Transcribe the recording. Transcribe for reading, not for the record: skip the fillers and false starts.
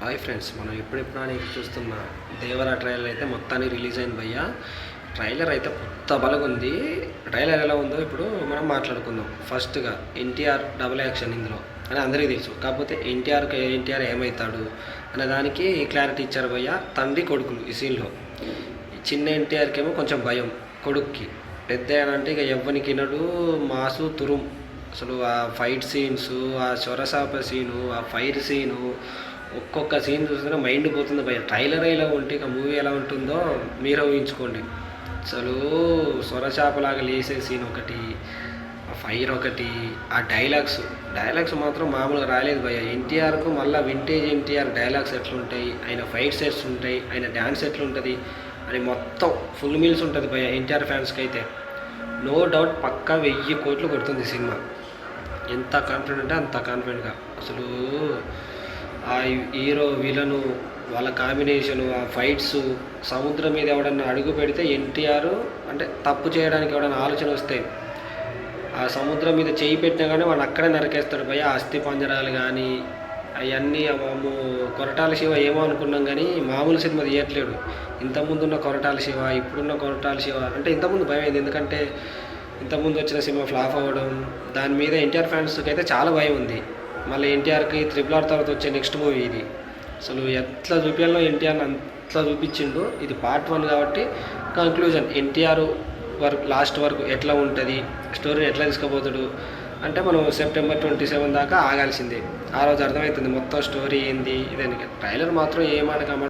Hi friends, మనం ఎప్పుడెప్పుడు అని చూస్తున్న దేవరా ట్రైలర్ అయితే మొత్తానికి రిలీజ్ అయింది భయ్య. ట్రైలర్ అయితే కొత్త బలగుంది. ట్రైలర్ ఎలా ఉందో ఇప్పుడు మనం మాట్లాడుకుందాం. ఫస్ట్గా ఎన్టీఆర్ డబుల్ యాక్షన్ ఇందులో అని అందరికీ తెలుసు. కాకపోతే ఎన్టీఆర్ ఏమవుతాడు అనే దానికి క్లారిటీ ఇచ్చారు భయ్య. తండ్రి కొడుకులు ఈ సీన్లో. చిన్న ఎన్టీఆర్కి ఏమో కొంచెం భయం కొడుక్కి. పెద్ద అంటే ఇక ఎవ్వనికి వినడు, మాసు తురుం. అసలు ఆ ఫైట్ సీన్స్, ఆ చొరసాప సీను, ఆ ఫైర్ సీను, ఒక్కొక్క సీన్ చూస్తుంటే మైండ్ పోతుంది భయ. ట్రైలర్ ఇలా ఉంటే ఇక మూవీ ఎలా ఉంటుందో మీరే ఊహించుకోండి. అసలు సొరచాపలాగా లేసే సీన్ ఒకటి, ఆ ఫైర్ ఒకటి, ఆ డైలాగ్స్ మాత్రం మామూలుగా రాలేదు భయ. ఎన్టీఆర్కు మళ్ళీ వింటేజ్ ఎన్టీఆర్ డైలాగ్స్ ఎట్లుంటాయి, ఆయన ఫైట్ సెట్స్ ఉంటాయి, ఆయన డ్యాన్స్ ఎట్లుంటుంది అని మొత్తం ఫుల్ మీల్స్ ఉంటుంది భయ. ఎన్టీఆర్ ఫ్యాన్స్కి అయితే నో డౌట్ పక్కా 1000 కోట్లు కొడుతుంది సినిమా. ఎంత కాన్ఫిడెంట్ అంటే అంత కాన్ఫిడెంట్గా. అసలు ఆ హీరో విలను వాళ్ళ కాంబినేషను, ఆ ఫైట్స్, సముద్రం మీద ఎవడన్నా అడుగు పెడితే ఎన్టీఆర్ అంటే తప్పు చేయడానికి ఎవడన్నా ఆలోచన వస్తే ఆ సముద్రం మీద చేయి పెట్టినా కానీ వాడు అక్కడే నరికేస్తాడు భయ. అస్థి పంజరాలు కానీ అవన్నీ మాము కొరటాల శివ ఏమో అనుకున్నాం కానీ మామూలు సినిమా తీయట్లేడు. ఇంతకుముందు ఉన్న కొరటాల శివ, ఇప్పుడున్న కొరటాల శివ అంటే ఇంతకుముందు భయం అయింది. ఎందుకంటే ఇంతకుముందు వచ్చిన సినిమా ఫ్లాప్ అవ్వడం, దాని మీద ఎన్టీఆర్ ఫ్యాన్స్కి అయితే చాలా భయం ఉంది. మళ్ళీ ఎన్టీఆర్కి RRR తర్వాత వచ్చే నెక్స్ట్ మూవీ ఇది. అసలు ఎట్లా చూపించాలో ఎన్టీఆర్ని అంతలా చూపించిండు. ఇది పార్ట్ 1 కాబట్టి కంక్లూజన్ ఎన్టీఆర్ వరకు లాస్ట్ వరకు ఎట్లా ఉంటుంది, స్టోరీని ఎట్లా తీసుకుపోతాడు అంటే మనం సెప్టెంబర్ 27 దాకా ఆగాల్సిందే. ఆ రోజు అర్థమవుతుంది మొత్తం స్టోరీ ఏంది ఇదని. ట్రైలర్ మాత్రం ఏమాట